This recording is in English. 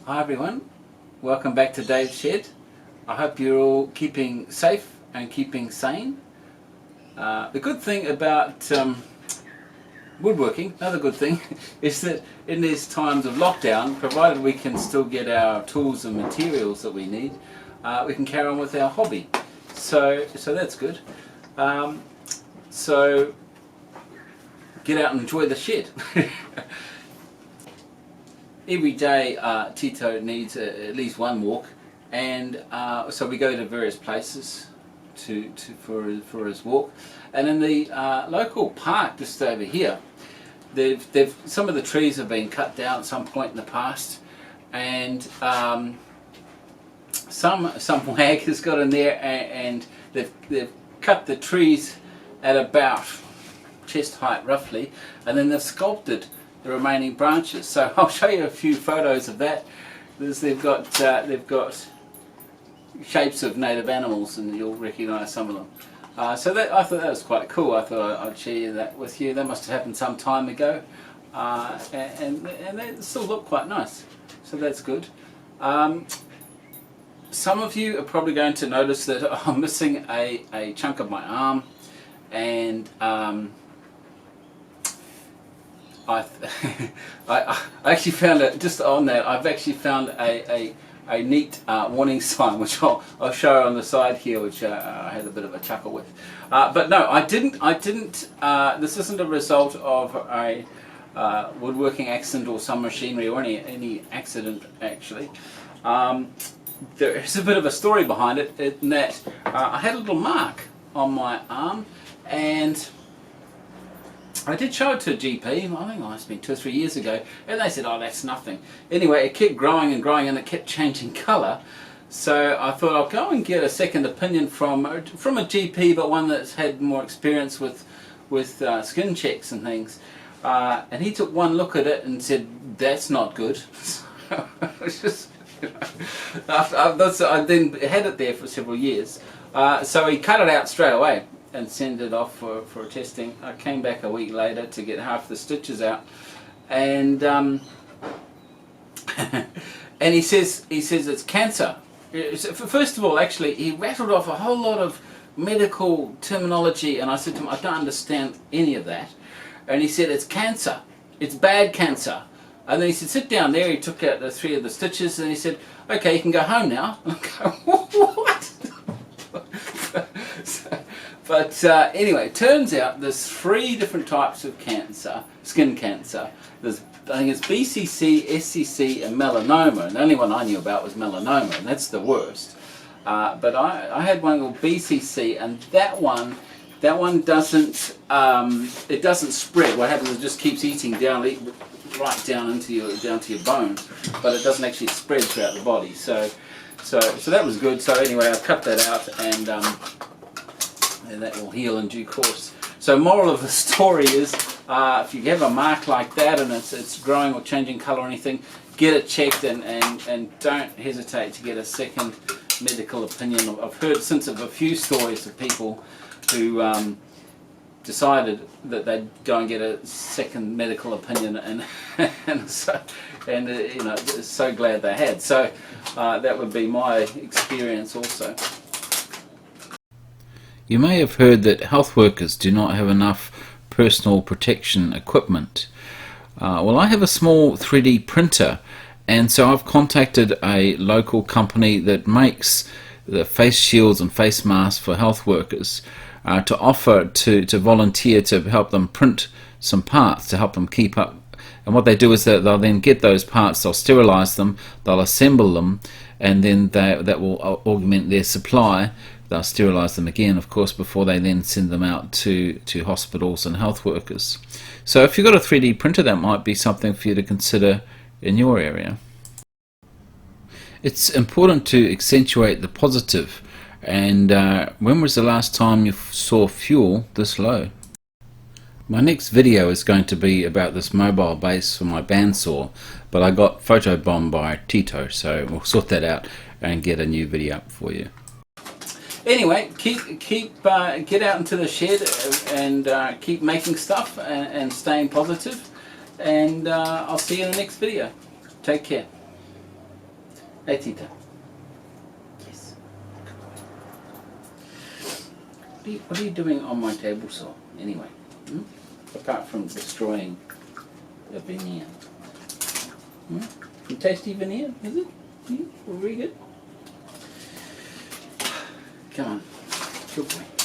Hi everyone, welcome back to Dave's Shed. I hope you're all keeping safe and keeping sane. The good thing about woodworking, another good thing, is that in these times of lockdown, provided we can still get our tools and materials that we need, we can carry on with our hobby. So that's good. So get out and enjoy the shed. Every day Tito needs at least one walk, and so we go to various places for his walk. And in the local park just over here, some of the trees have been cut down at some point in the past, and some wag has got in there and they've cut the trees at about chest height roughly, and then they've sculpted the remaining branches. So I'll show you a few photos of that. They've got shapes of native animals, and you'll recognise some of them. So I thought that was quite cool. I thought I'd share that with you. That must have happened some time ago, and they still look quite nice. So that's good. Some of you are probably going to notice that I'm missing a chunk of my arm, and I actually found it just on that. I've actually found a neat warning sign, which I'll show on the side here, which I had a bit of a chuckle with. But no, I didn't. This isn't a result of a woodworking accident or some machinery or any accident actually. There is a bit of a story behind it, in that I had a little mark on my arm, and I did show it to a GP, I think it must have been 2 or 3 years ago, and they said, oh, that's nothing. Anyway, it kept growing and growing, and it kept changing colour. So I thought I'll go and get a second opinion from a GP, but one that's had more experience with skin checks and things. And he took one look at it and said, that's not good. So it's just, I then had it there for several years. So he cut it out straight away and send it off for testing. I came back a week later to get half the stitches out, and and he says it's cancer. First of all, actually, he rattled off a whole lot of medical terminology, and I said to him, I don't understand any of that. And he said, it's cancer, it's bad cancer. And then he said, sit down there. He took out the 3 of the stitches, and he said, okay, you can go home now. And I go, what? But anyway, it turns out there's 3 different types of cancer, skin cancer. There's, I think it's BCC, SCC, and melanoma. And the only one I knew about was melanoma, and that's the worst. But I had one called BCC, and that one doesn't, it doesn't spread. What happens is it just keeps eating down, right down to your bones, but it doesn't actually spread throughout the body. So that was good. So anyway, I cut that out, and that will heal in due course. So moral of the story is, if you have a mark like that and it's growing or changing colour or anything, get it checked, and don't hesitate to get a second medical opinion. I've heard since of a few stories of people who decided that they'd go and get a second medical opinion, and so glad they had. So that would be my experience also. You may have heard that health workers do not have enough personal protection equipment. Well, I have a small 3D printer, and so I've contacted a local company that makes the face shields and face masks for health workers to offer to volunteer to help them print some parts to help them keep up. And what they do is that they'll then get those parts, they'll sterilise them, they'll assemble them, and then that will augment their supply. They'll sterilise them again, of course, before they then send them out to hospitals and health workers. So if you've got a 3D printer, that might be something for you to consider in your area. It's important to accentuate the positive. And when was the last time you saw fuel this low? My next video is going to be about this mobile base for my bandsaw, but I got photobombed by Tito, so we'll sort that out and get a new video up for you. Anyway, get out into the shed and keep making stuff and staying positive, and I'll see you in the next video. Take care. Hey, Tita. Yes. What are you doing on my table saw, anyway? Hmm? Apart from destroying the veneer. Hmm? Some tasty veneer, is it? Hmm? Very good. Come on. Good boy.